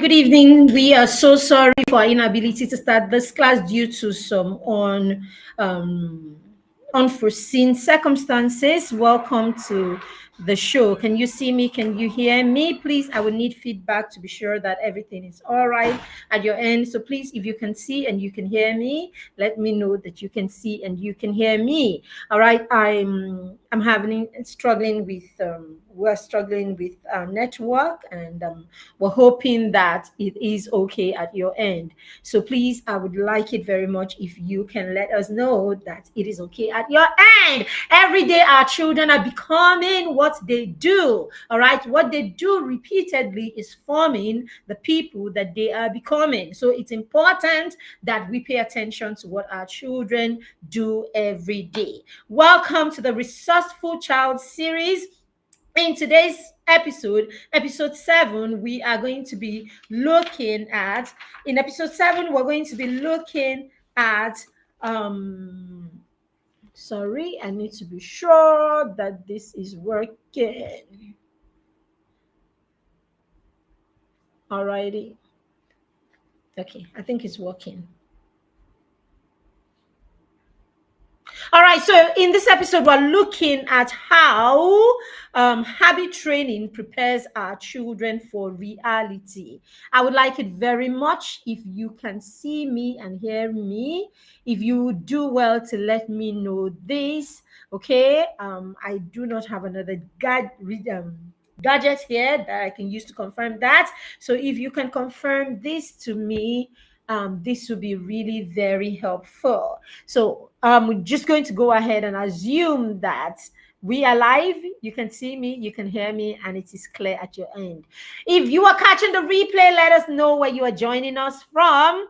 Good evening. We are so sorry for our inability to start this class due to some um, unforeseen circumstances. Welcome to the show. Can you see me? Can you hear me? Please, I would need feedback to be sure that everything is all right at your end. So please, if you can see and you can hear me, let me know that you can see and you can hear me. All right. I'm having struggling with we're struggling with our network, and we're hoping that it is okay at your end. So please, I would like it very much if you can let us know that it is okay at your end. Every day, our children are becoming what they do. All right. What they do repeatedly is forming the people that they are becoming. So it's important that we pay attention to what our children do every day. Welcome to the Resourceful Child series. In today's episode 7, we are going to be looking at, in episode 7, we're going to be looking at, sorry, I need to be sure that this is working. Alrighty. Okay, I think it's working. All right, so in this episode, we're looking at how habit training prepares our children for reality. I would like it very much if you can see me and hear me. If you would do well to let me know this, okay? I do not have another gadget here that I can use to confirm that. So if you can confirm this to me, this will be really very helpful. So we're just going to go ahead and assume that we are live. You can see me, you can hear me, and it is clear at your end. If you are catching the replay, let us know where you are joining us from,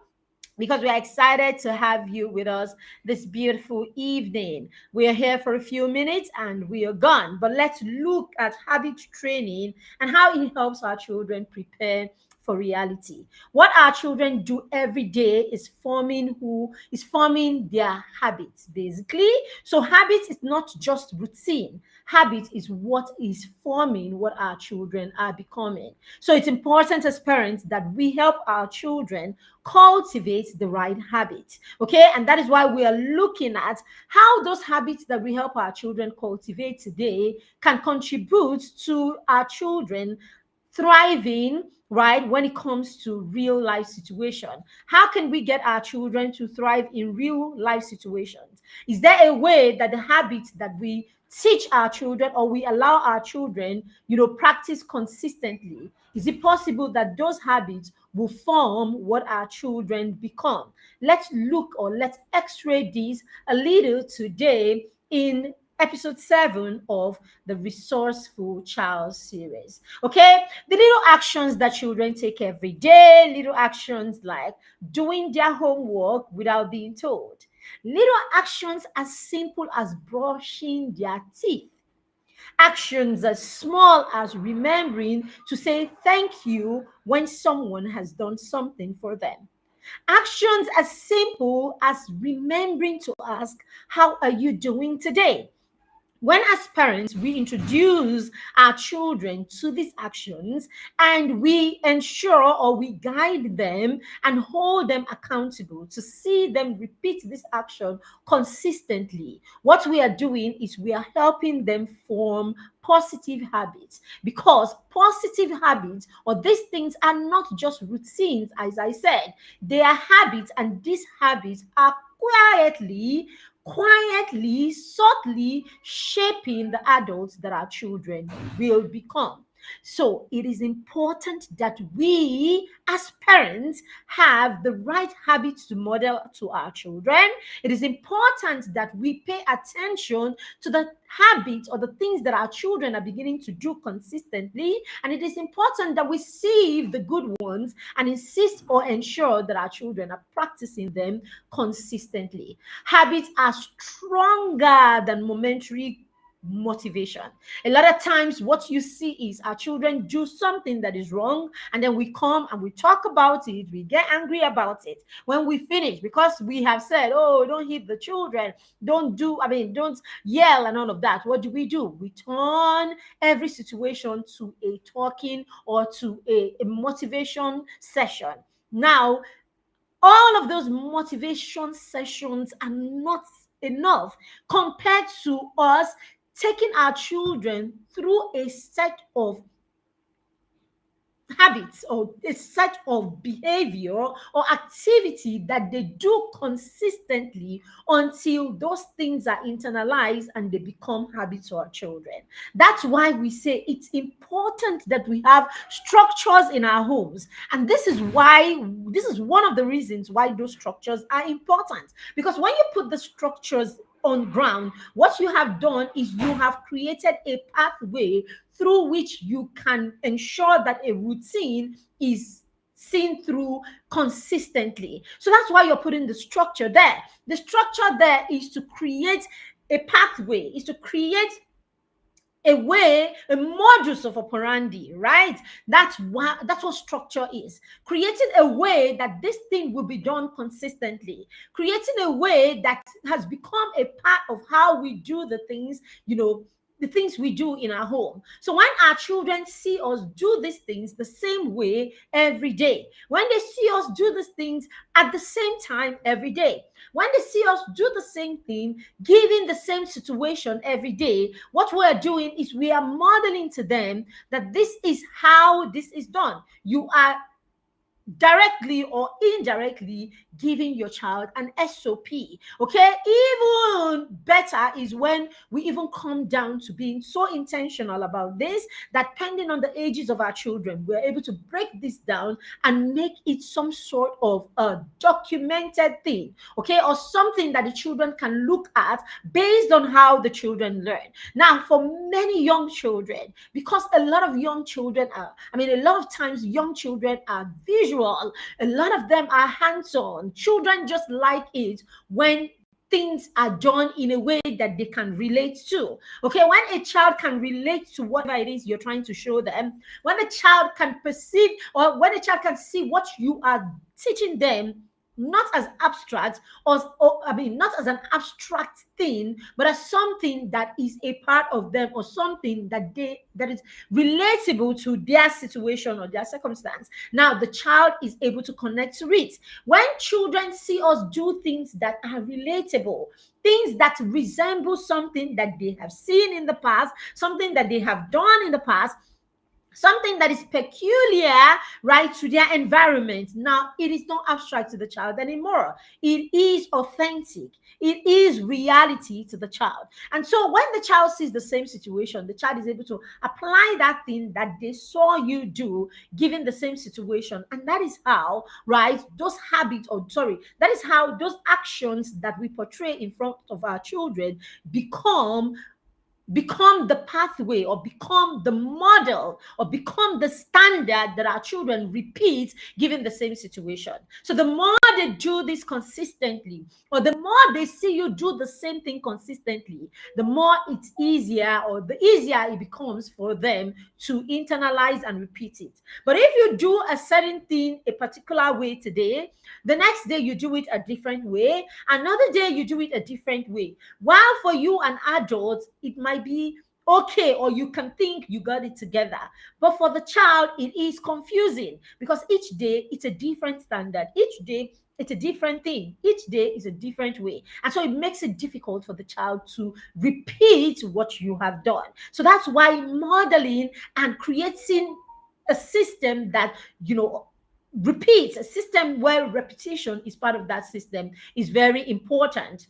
because we are excited to have you with us this beautiful evening. We are here for a few minutes and we are gone. But let's look at habit training and how it helps our children prepare for reality. What our children do every day is forming their habits, basically. So habits is not just routine. Habit is what is forming what our children are becoming. So it's important as parents that we help our children cultivate the right habits. Okay, and that is why we are looking at how those habits that we help our children cultivate today can contribute to our children thriving, right, when it comes to real life situation. How can we get our children to thrive in real life situations? Is there a way that the habits that we teach our children or we allow our children, practice consistently, is it possible that those habits will form what our children become? Let's look, or let's x-ray this a little today in episode 7 of the Resourceful Child series. Okay, the little actions that children take every day, little actions like doing their homework without being told, little actions as simple as brushing their teeth, actions as small as remembering to say thank you when someone has done something for them, actions as simple as remembering to ask, how are you doing today? When, as parents, we introduce our children to these actions and we ensure or we guide them and hold them accountable to see them repeat this action consistently, what we are doing is we are helping them form positive habits, because positive habits or these things are not just routines. As I said, they are habits, and these habits are quietly, subtly shaping the adults that our children will become. So it is important that we as parents have the right habits to model to our children. It is important that we pay attention to the habits or the things that our children are beginning to do consistently. And it is important that we see the good ones and insist or ensure that our children are practicing them consistently. Habits are stronger than momentary motivation. A lot of times, what you see is our children do something that is wrong, and then we come and we talk about it, we get angry about it. When we finish, because we have said, oh, don't hit the children, don't yell and all of that, what do? We turn every situation to a talking or to a motivation session. Now, all of those motivation sessions are not enough compared to us taking our children through a set of habits or a set of behavior or activity that they do consistently until those things are internalized and they become habits for our children. That's why we say it's important that we have structures in our homes. And this is one of the reasons why those structures are important. Because when you put the structures on ground, what you have done is you have created a pathway through which you can ensure that a routine is seen through consistently. So that's why you're putting the structure there. The structure there is to create a pathway, is to create a way, a modus of operandi, right? That's what structure is. Creating a way that this thing will be done consistently, creating a way that has become a part of how we do the things, the things we do in our home. So when our children see us do these things the same way every day, when they see us do these things at the same time every day, when they see us do the same thing, given the same situation every day, what we are doing is we are modeling to them that this is how this is done. You are directly or indirectly giving your child an SOP. Okay, even better is when we even come down to being so intentional about this that depending on the ages of our children, we're able to break this down and make it some sort of a documented thing, okay, or something that the children can look at based on how the children learn. Now, for many young children, because a lot of young children a lot of times young children are visual, a lot of them are hands-on. Children just like it when things are done in a way that they can relate to. Okay, when a child can relate to whatever it is you're trying to show them, when a child can perceive or when a child can see what you are teaching them, not as abstract not as an abstract thing, but as something that is a part of them or something that is relatable to their situation or their circumstance. Now the child is able to connect to it. When children see us do things that are relatable, things that resemble something that they have seen in the past, something that they have done in the past, something that is peculiar, right, to their environment. Now, it is not abstract to the child anymore. It is authentic. It is reality to the child. And so when the child sees the same situation, the child is able to apply that thing that they saw you do, given the same situation. And that is how, right, that is how those actions that we portray in front of our children become the pathway or become the model or become the standard that our children repeat given the same situation. So the more they do this consistently, or the more they see you do the same thing consistently, the more it's easier or the easier it becomes for them to internalize and repeat it. But if you do a certain thing a particular way today, the next day you do it a different way, another day you do it a different way. While for you, an adult, it might be okay, or you can think you got it together. But for the child, it is confusing because each day it's a different standard. Each day it's a different thing. Each day is a different way. And so it makes it difficult for the child to repeat what you have done. So that's why modeling and creating a system that, repeats, a system where repetition is part of that system, is very important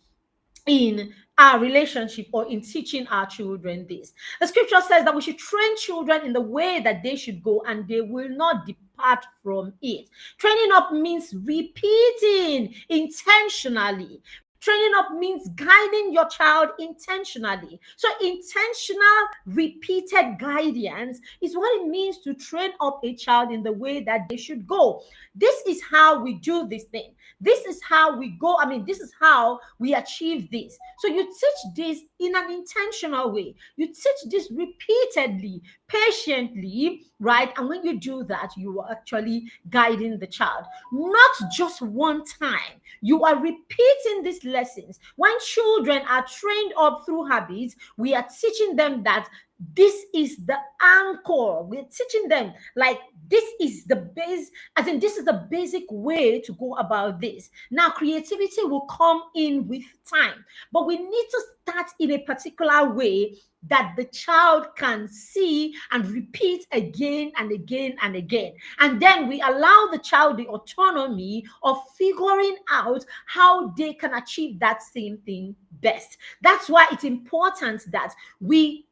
in our relationship or in teaching our children this. The scripture says that we should train children in the way that they should go and they will not depart from it. Training up means repeating intentionally. Training up means guiding your child intentionally. So, intentional, repeated guidance is what it means to train up a child in the way that they should go. This is how we do this thing. This is how we go. I mean, this is how we achieve this. So, you teach this in an intentional way. You teach this repeatedly, patiently, right? And when you do that, you are actually guiding the child, not just one time. You are repeating these lessons. When children are trained up through habits, we are teaching them that this is the anchor. We're teaching them like this is the base, as in this is the basic way to go about this. Now, creativity will come in with time, but we need to start in a particular way that the child can see and repeat again and again and again. And then we allow the child the autonomy of figuring out how they can achieve that same thing best. That's why it's important that we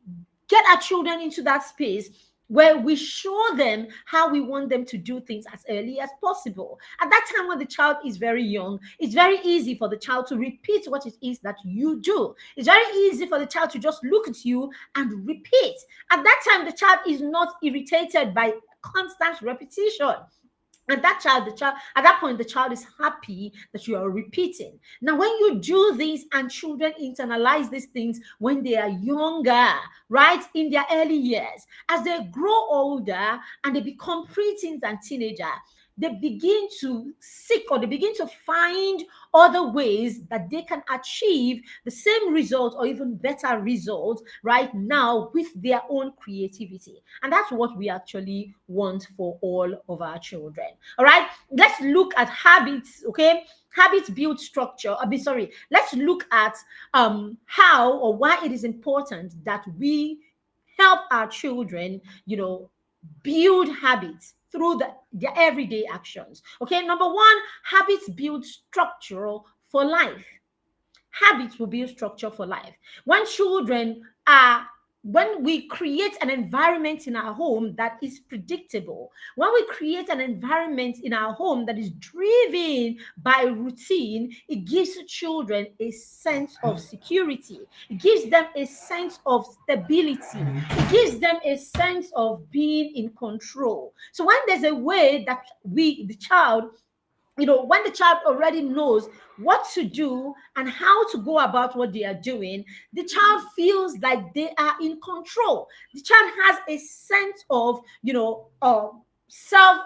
get our children into that space where we show them how we want them to do things as early as possible. At that time, when the child is very young, it's very easy for the child to repeat what it is that you do. It's very easy for the child to just look at you and repeat. At that time, the child is not irritated by constant repetition. And at that point, the child is happy that you are repeating. Now, when you do this and children internalize these things when they are younger, right, in their early years, as they grow older and they become preteens and teenagers, they begin to seek or they begin to find other ways that they can achieve the same result or even better results right now with their own creativity. And that's what we actually want for all of our children. All right, let's look at habits. Okay, habits build structure. Let's look at how or why it is important that we help our children, build habits through their everyday actions. Okay, number one, habits build structure for life. Habits will build structure for life. When we create an environment in our home that is predictable, when we create an environment in our home that is driven by routine, it gives children a sense of security. It gives them a sense of stability. It gives them a sense of being in control. So when there's a way that the child, when the child already knows what to do and how to go about what they are doing, the child feels like they are in control. The child has a sense of, self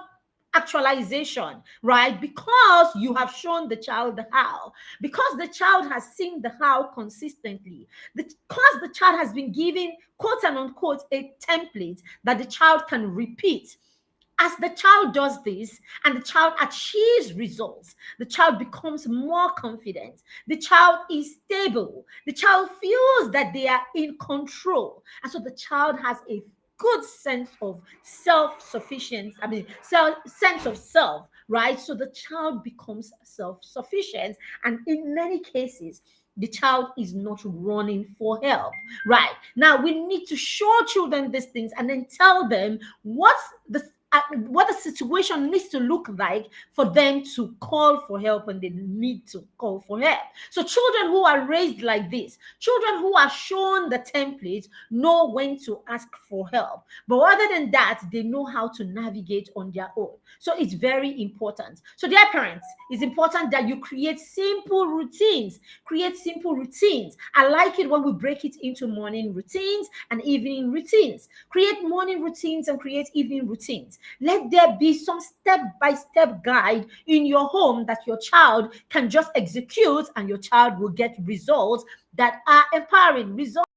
actualization, right? Because you have shown the child the how, because the child has seen the how consistently, because the child has been given, quote and unquote, a template that the child can repeat. As the child does this and the child achieves results, the child becomes more confident. The child is stable. The child feels that they are in control. And so the child has a good sense of self-sufficiency. Sense of self, right? So the child becomes self-sufficient. And in many cases, the child is not running for help, right? Now, we need to show children these things and then tell them what the situation needs to look like for them to call for help when they need to call for help. So children who are raised like this, children who are shown the template, know when to ask for help. But other than that, they know how to navigate on their own. So it's very important. So dear parents, it's important that you create simple routines. Create simple routines. I like it when we break it into morning routines and evening routines. Create morning routines and create evening routines. Let there be some step-by-step guide in your home that your child can just execute, and your child will get results that are empowering, results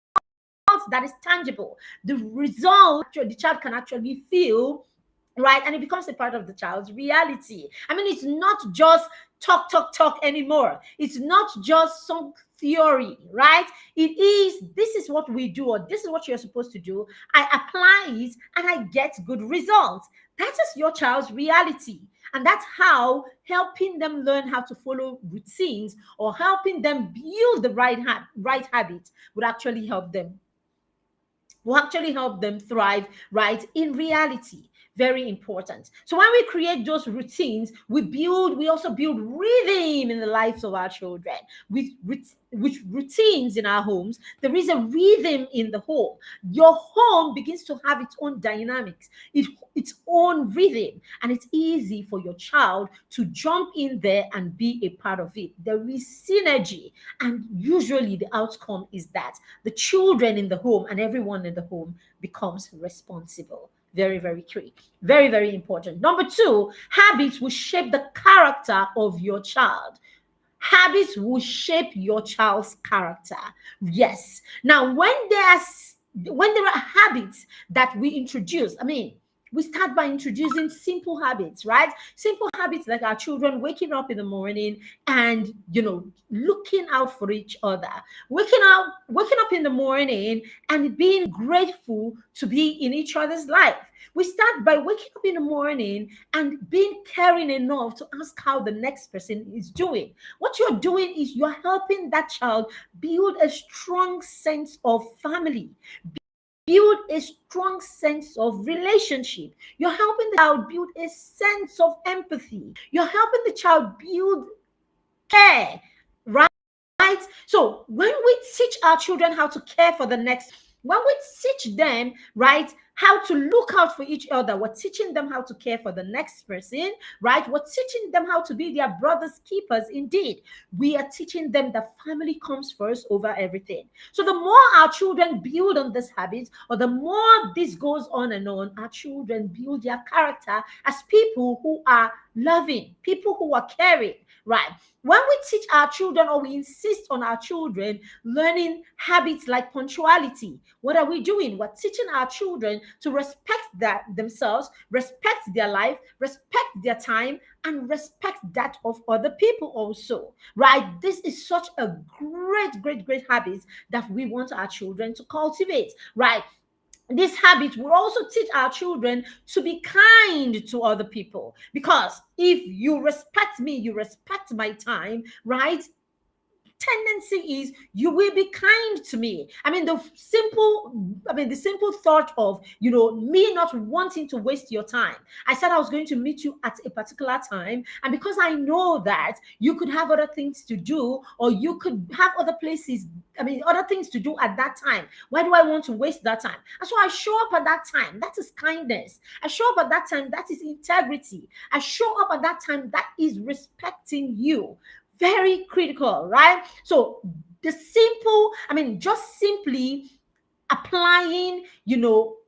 that is tangible, the result the child can actually feel, right? And it becomes a part of the child's reality. I mean, it's not just talk anymore. It's not just some theory, right? This is what we do, or this is what you're supposed to do. I apply it and I get good results. That is your child's reality. And that's how helping them learn how to follow routines or helping them build the right habits would actually help them thrive, right, in reality. Very important. So when we create those routines, we also build rhythm in the lives of our children. With routines in our homes, there is a rhythm in the home. Your home begins to have its own dynamics, its own rhythm, and it's easy for your child to jump in there and be a part of it. There is synergy, and usually the outcome is that the children in the home and everyone in the home becomes responsible. Very, very key. Very, very important. Number two, habits will shape the character of your child. Habits will shape your child's character. Yes. Now, when there are habits that we introduce, we start by introducing simple habits, right? Simple habits like our children waking up in the morning and looking out for each other, waking up in the morning and being grateful to be in each other's life. We start by waking up in the morning and being caring enough to ask how the next person is doing. What you're doing is you're helping that child build a strong sense of family, build a strong sense of relationship. You're helping the child build a sense of empathy. You're helping the child build care, right? So when we teach our children how to care for the next, when we teach them, right, how to look out for each other, we're teaching them how to care for the next person, right? We're teaching them how to be their brother's keepers. Indeed, we are teaching them that family comes first over everything. So the more our children build on this habit, or the more this goes on and on, our children build their character as people who are loving, people who are caring, right? When we teach our children, or we insist on our children learning habits like punctuality, what are we doing? We're teaching our children to respect themselves, respect their life, respect their time, and respect that of other people also, right? This is such a great, great, great habit that we want our children to cultivate, right? This habit will also teach our children to be kind to other people, because if you respect me, you respect my time, right? Tendency is you will be kind to me. The simple thought of me not wanting to waste your time. I said I was going to meet you at a particular time, and because I know that you could have other things to do, or you could have other places, other things to do at that time, why do I want to waste that time? And so I show up at that time. That is kindness. I show up at that time. That is integrity. I show up at that time. That is respecting you. Very critical, right? So just simply applying,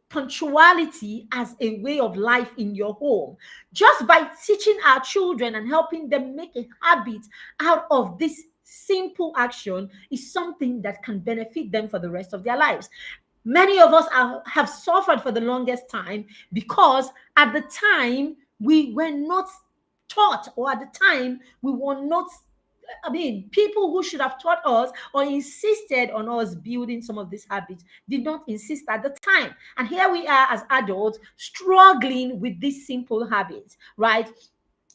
punctuality as a way of life in your home, just by teaching our children and helping them make a habit out of this simple action, is something that can benefit them for the rest of their lives. Many of us have suffered for the longest time because at the time we were not taught, or at the time we were not, people who should have taught us or insisted on us building some of these habits did not insist at the time. And here we are as adults struggling with these simple habits, right?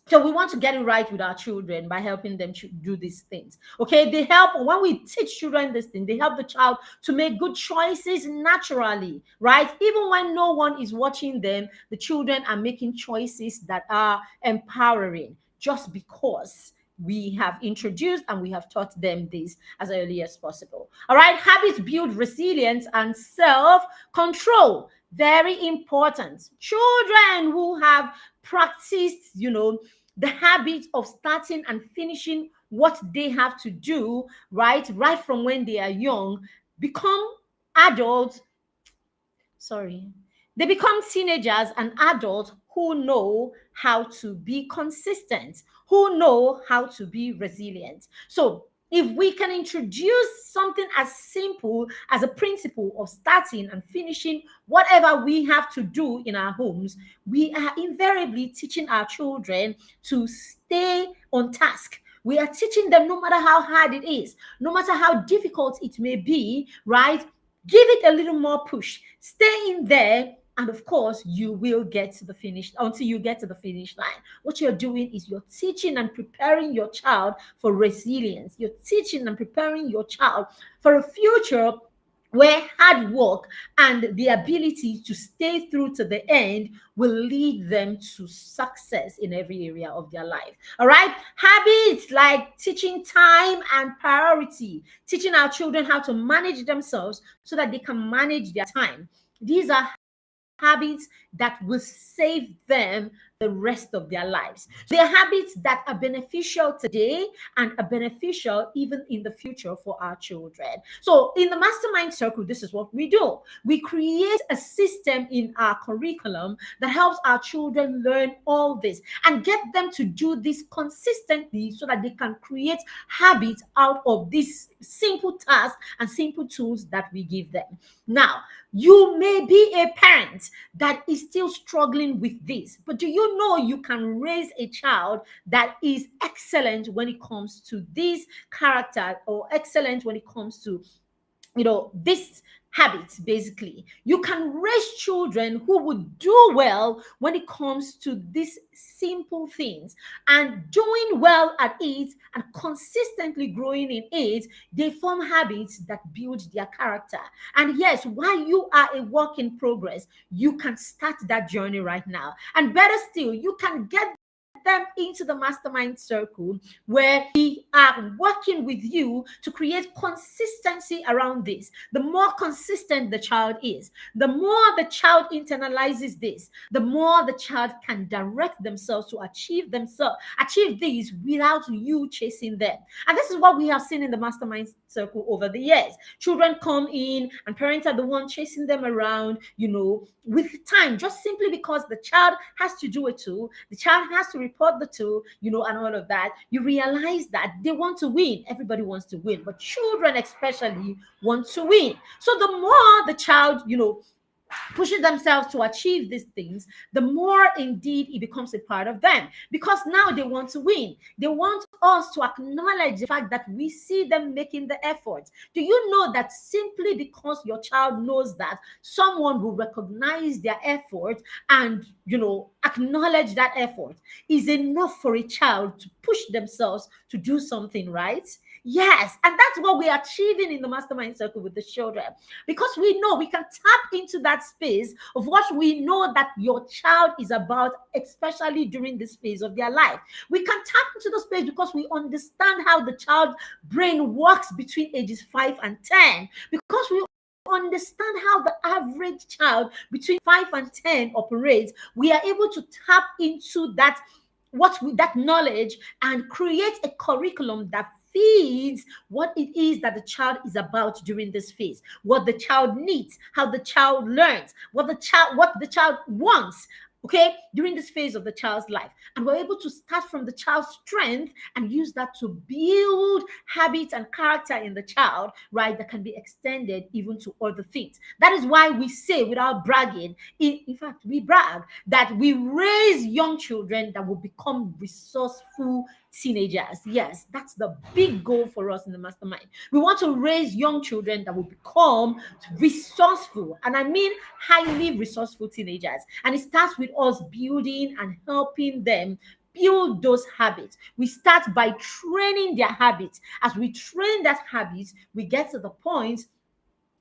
So we want to get it right with our children by helping them to do these things. Okay, they help when we teach children this thing. They help the child to make good choices naturally, right? Even when no one is watching them, the children are making choices that are empowering, just because we have introduced and we have taught them this as early as possible. All right, habits build resilience and self-control. Very important. Children who have practiced, the habit of starting and finishing what they have to do, right from when they are young, become adults, sorry, they become teenagers and adults who know how to be consistent, who know how to be resilient. So if we can introduce something as simple as a principle of starting and finishing whatever we have to do in our homes, we are invariably teaching our children to stay on task. We are teaching them, no matter how hard it is, no matter how difficult it may be, right? Give it a little more push. Stay in there, and of course, you will get to the finish until you get to the finish line. What you're doing is you're teaching and preparing your child for resilience. You're teaching and preparing your child for a future where hard work and the ability to stay through to the end will lead them to success in every area of their life. All right. Habits like teaching time and priority, teaching our children how to manage themselves so that they can manage their time. These are habits that will save them the rest of their lives. So they are habits that are beneficial today and are beneficial even in the future for our children. So in the mastermind circle, this is what we do. We create a system in our curriculum that helps our children learn all this and get them to do this consistently so that they can create habits out of these simple tasks and simple tools that we give them. Now, you may be a parent that is still struggling with this, but do you know you can raise a child that is excellent when it comes to this character, or excellent when it comes to this habits? Basically, you can raise children who would do well when it comes to these simple things, and doing well at it and consistently growing in it, they form habits that build their character. And yes, while you are a work in progress, you can start that journey right now. And better still, you can get them into the mastermind circle where we are working with you to create consistency around this. The more consistent the child is, the more the child internalizes this, the more the child can direct themselves to achieve these without you chasing them. And this is what we have seen in the mastermind circle over the years. Children come in and parents are the one chasing them around, with time, just simply because the child has to do it too. The child has to report the two, and all of that. You realize that they want to win. Everybody wants to win, but children especially want to win. So the more the child, pushing themselves to achieve these things, the more indeed it becomes a part of them, because now they want to win. They want us to acknowledge the fact that we see them making the effort. Do you know that simply because your child knows that someone will recognize their effort and acknowledge that effort is enough for a child to push themselves to do something, right? Yes, and that's what we're achieving in the mastermind circle with the children, because we know we can tap into that space of what we know that your child is about, especially during this phase of their life. We can tap into the space because we understand how the child brain works between ages 5 and 10, because we understand how the average child between 5 and 10 operates. We are able to tap into that knowledge and create a curriculum that feeds what it is that the child is about during this phase, what the child needs, how the child learns, what the child wants, okay, during this phase of the child's life. And we're able to start from the child's strength and use that to build habits and character in the child, right, that can be extended even to other things. That is why we say, without bragging, in fact, we brag that we raise young children that will become resourceful teenagers. Yes, that's the big goal for us in the mastermind. We want to raise young children that will become resourceful, and I mean highly resourceful teenagers. And it starts with us building and helping them build those habits. We start by training their habits. As we train that habit, we get to the point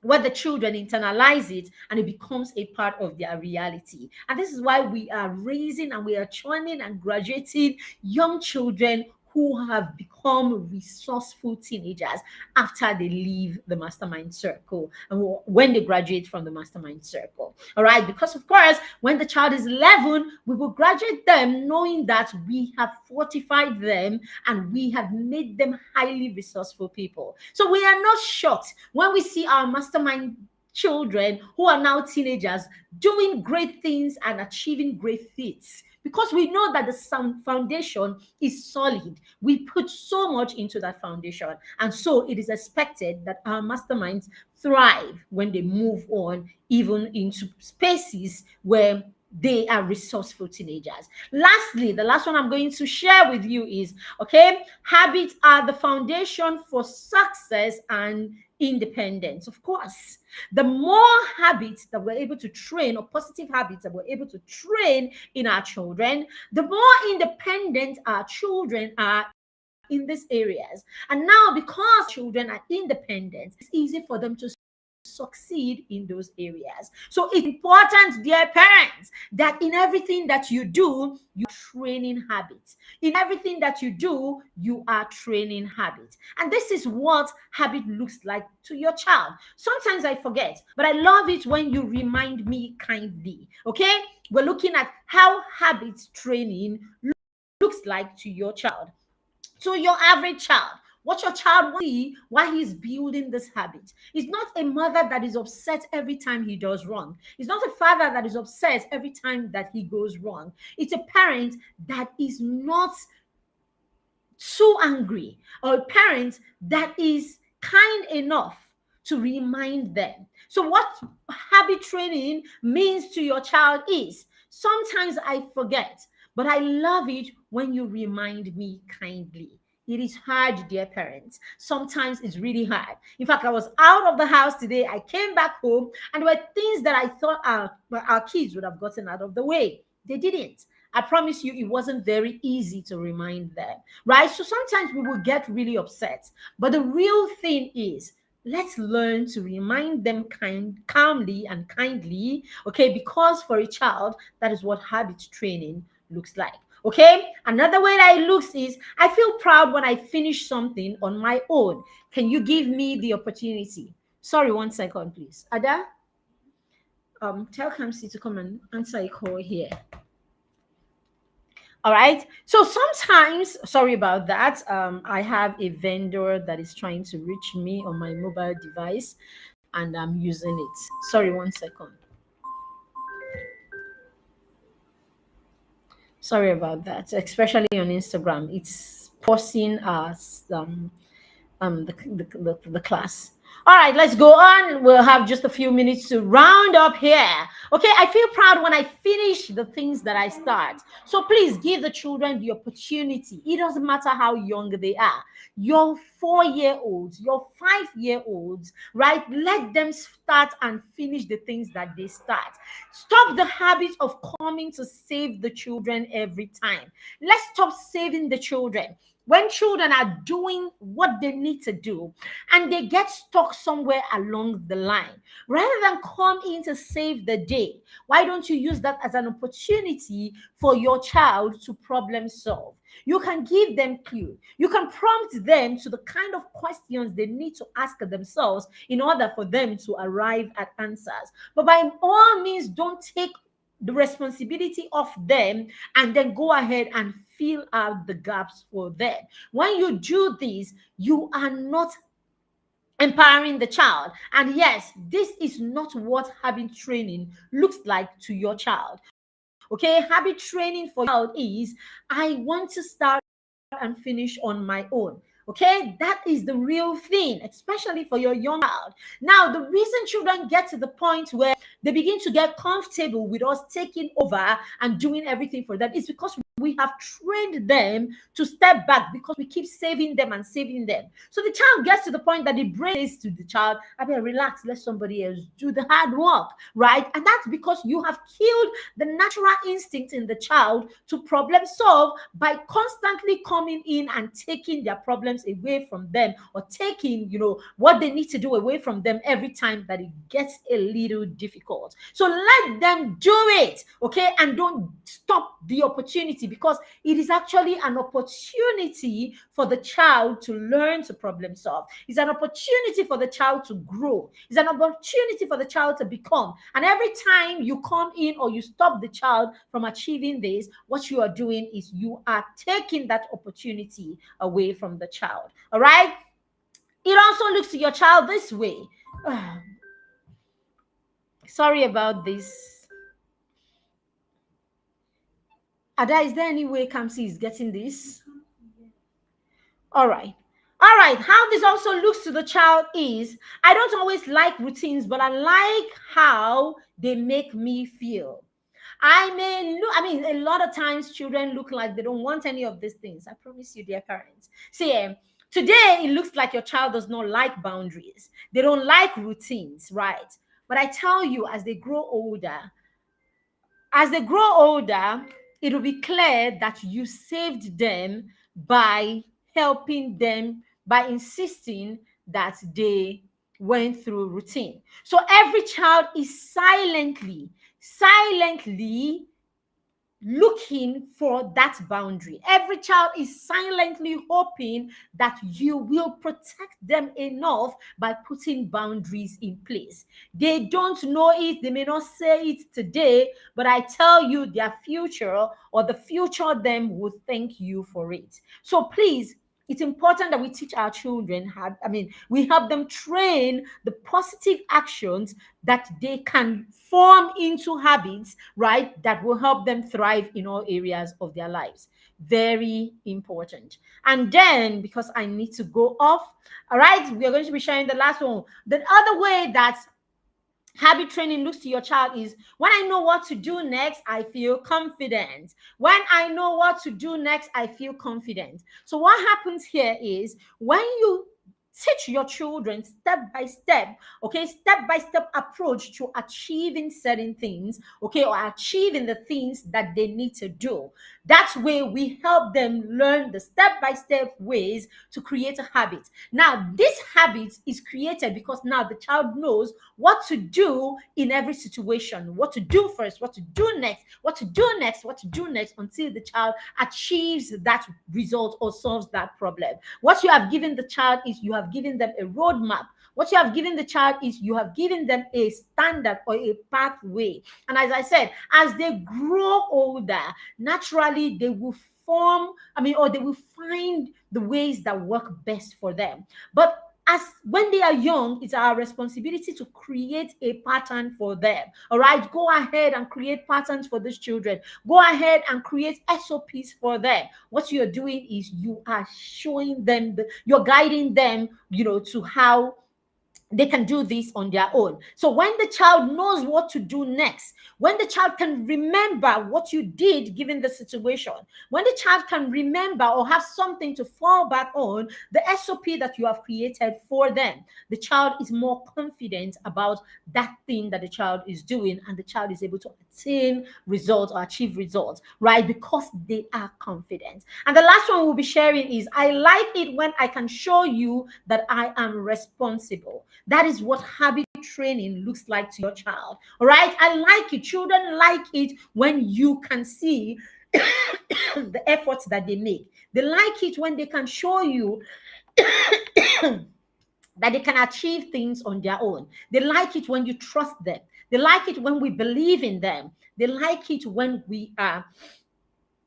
where the children internalize it and it becomes a part of their reality. And this is why we are raising and we are training and graduating young children who have become resourceful teenagers after they leave the mastermind circle and when they graduate from the mastermind circle. All right, because of course, when the child is 11, we will graduate them knowing that we have fortified them and we have made them highly resourceful people. So we are not shocked when we see our mastermind children who are now teenagers doing great things and achieving great feats, because we know that the foundation is solid. We put so much into that foundation, and so it is expected that our masterminds thrive when they move on even into spaces where they are resourceful teenagers. Lastly, the last one I'm going to share with you is, okay, habits are the foundation for success and independence. Of course, the more habits that we're able to train, or positive habits that we're able to train in our children, the more independent our children are in these areas. And now, because children are independent, it's easy for them to succeed in those areas. So it's important, dear parents, that in everything that you do, you are training habits. In everything that you do, you are training habits. And this is what habit looks like to your child. Sometimes I forget, but I love it when you remind me kindly. Okay? We're looking at how habit training looks like to your child. So your average child, what your child wants to see while he's building this habit is not a mother that is upset every time he does wrong. It's not a father that is upset every time that he goes wrong. It's a parent that is not so angry, or a parent that is kind enough to remind them. So, what habit training means to your child is sometimes I forget, but I love it when you remind me kindly. It is hard, dear parents. Sometimes it's really hard. In fact, I was out of the house today. I came back home, and there were things that I thought our kids would have gotten out of the way. They didn't. I promise you, it wasn't very easy to remind them, right? So sometimes we will get really upset. But the real thing is, let's learn to remind them calmly and kindly, okay? Because for a child, that is what habit training looks like. Okay, another way that it looks is I feel proud when I finish something on my own. Can you give me the opportunity? Sorry, 1 second, please. Ada, tell Kamsi to come and answer a call here. All right. So sometimes, sorry about that. I have a vendor that is trying to reach me on my mobile device, and I'm using it. Sorry, 1 second. Sorry about that. Especially on Instagram, it's pausing us the class. All right, let's go on. We'll have just a few minutes to round up here. Okay, I feel proud when I finish the things that I start. So please give the children the opportunity. It doesn't matter how young they are. Your 4-year-olds, your 5-year-olds, right? Let them start and finish the things that they start. Stop the habit of coming to save the children every time. Let's stop saving the children. When children are doing what they need to do and they get stuck somewhere along the line, rather than come in to save the day, why don't you use that as an opportunity for your child to problem solve? You can give them clue. You can prompt them to the kind of questions they need to ask themselves in order for them to arrive at answers. But by all means, don't take the responsibility of them and then go ahead and fill out the gaps for them. When you do this, you are not empowering the child. And yes, this is not what habit training looks like to your child. Okay, habit training for your child is I want to start and finish on my own. Okay, that is the real thing, especially for your young child. Now, the reason children get to the point where they begin to get comfortable with us taking over and doing everything for them is because we have trained them to step back because we keep saving them and saving them. So the child gets to the point that the brain says to the child, I mean, relax, let somebody else do the hard work, right? And that's because you have killed the natural instinct in the child to problem solve by constantly coming in and taking their problems away from them, or taking, what they need to do away from them every time that it gets a little difficult. So let them do it, okay? And don't stop the opportunity, because it is actually an opportunity for the child to learn to problem solve. It's an opportunity for the child to grow. It's an opportunity for the child to become. And every time you come in or you stop the child from achieving this, what you are doing is you are taking that opportunity away from the child. All right? It also looks to your child this way. Sorry about this. Ada, is there any way Kamsi is getting this? All right. All right. How this also looks to the child is I don't always like routines, but I like how they make me feel. A lot of times children look like they don't want any of these things. I promise you, dear parents. See, today it looks like your child does not like boundaries. They don't like routines, right? But I tell you, as they grow older, it will be clear that you saved them by helping them, by insisting that they went through routine. So every child is silently looking for that boundary. Every child is silently hoping that you will protect them enough by putting boundaries in place. They don't know it, they may not say it today, but I tell you, their future or the future them will thank you for it. So please, it's important that we teach our children how, we help them train the positive actions that they can form into habits, right? That will help them thrive in all areas of their lives. Very important. And then, because I need to go off, all right, we are going to be sharing the last one. The other way that habit training looks to your child is: when I know what to do next, I feel confident. When I know what to do next, I feel confident. So what happens here is, when you teach your children step by step, okay, step by step approach to achieving certain things, okay, or achieving the things that they need to do, that's where we help them learn the step by step ways to create a habit. Now this habit is created because now the child knows what to do in every situation, what to do first, what to do next, what to do next, what to do next, until the child achieves that result or solves that problem. What you have given the child is, you have given them a roadmap. What you have given the child is, you have given them a standard or a pathway. And as I said, as they grow older, naturally they will form, or they will find the ways that work best for them. But as when they are young, it's our responsibility to create a pattern for them. All right, go ahead and create patterns for these children. Go ahead and create SOPs for them. What you're doing is, you are showing them, you're guiding them, to how they can do this on their own. So when the child knows what to do next, when the child can remember what you did given the situation, when the child can remember or have something to fall back on, the SOP that you have created for them, the child is more confident about that thing that the child is doing, and the child is able to attain results or achieve results, right? Because they are confident. And the last one we'll be sharing is, I like it when I can show you that I am responsible. That is what habit training looks like to your child. All right. I like it. Children like it when you can see the efforts that they make. They like it when they can show you that they can achieve things on their own. They like it when you trust them. They like it when we believe in them. They like it when we are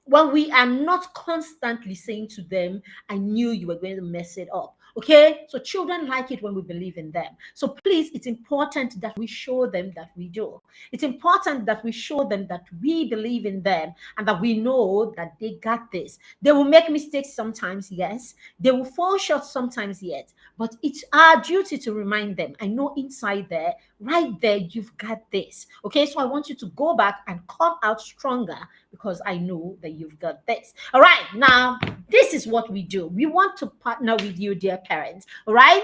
not constantly saying to them, I knew you were going to mess it up. Okay, so children like it when we believe in them. So please, it's important that we show them that we do. It's important that we show them that we believe in them, and that we know that they got this. They will make mistakes sometimes, yes. They will fall short sometimes, yet. But it's our duty to remind them, I know inside there, right there, you've got this. Okay, so I want you to go back and come out stronger, because I know that you've got this. All right, now this is what we do. We want to partner with you, dear parents. All right,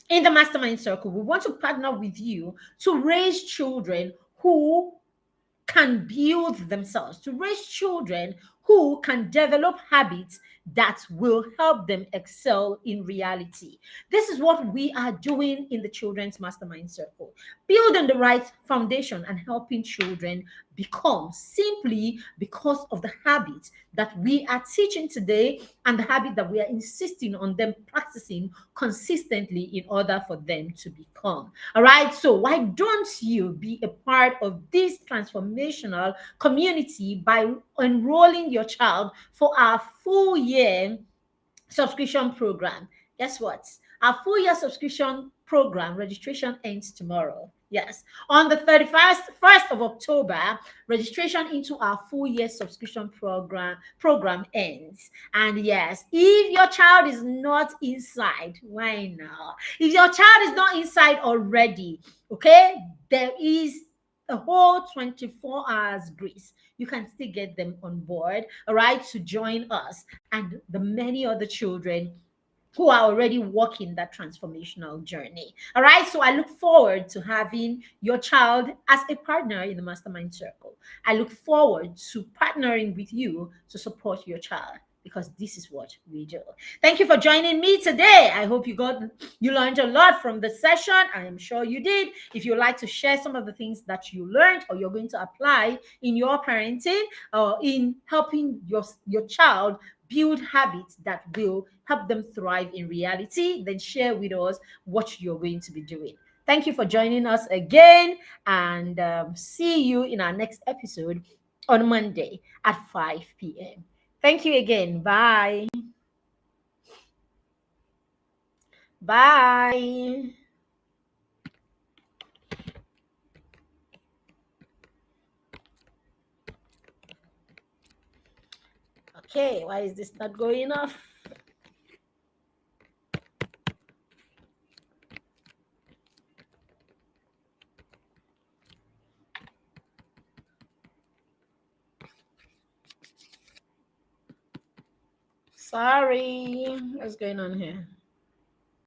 in the mastermind circle, we want to partner with you to raise children who can build themselves, to raise children who can develop habits that will help them excel in reality. This is what we are doing in the Children's Mastermind Circle, building the right foundation and helping children become, simply because of the habits that we are teaching today, and the habit that we are insisting on them practicing consistently in order for them to become. All right, so why don't you be a part of this transformational community by enrolling your child for our full year subscription program? Guess what? Our full year subscription program registration ends tomorrow. Yes, on the 1st of October, registration into our full year subscription program ends. And yes, if your child is not inside, why now? If your child is not inside already, okay, there is a whole 24 hours grace. You can still get them on board, all right, to join us and the many other children who are already walking that transformational journey. All right. So I look forward to having your child as a partner in the mastermind circle. I look forward to partnering with you to support your child. because this is what we do. Thank you for joining me today. I hope you learned a lot from the session. I am sure you did. If you'd like to share some of the things that you learned or you're going to apply in your parenting or in helping your child build habits that will help them thrive in reality, then share with us what you're going to be doing. Thank you for joining us again, and see you in our next episode on Monday at 5 p.m. Thank you again. Bye. Bye. Okay, why is this not going off? Sorry. What's going on here?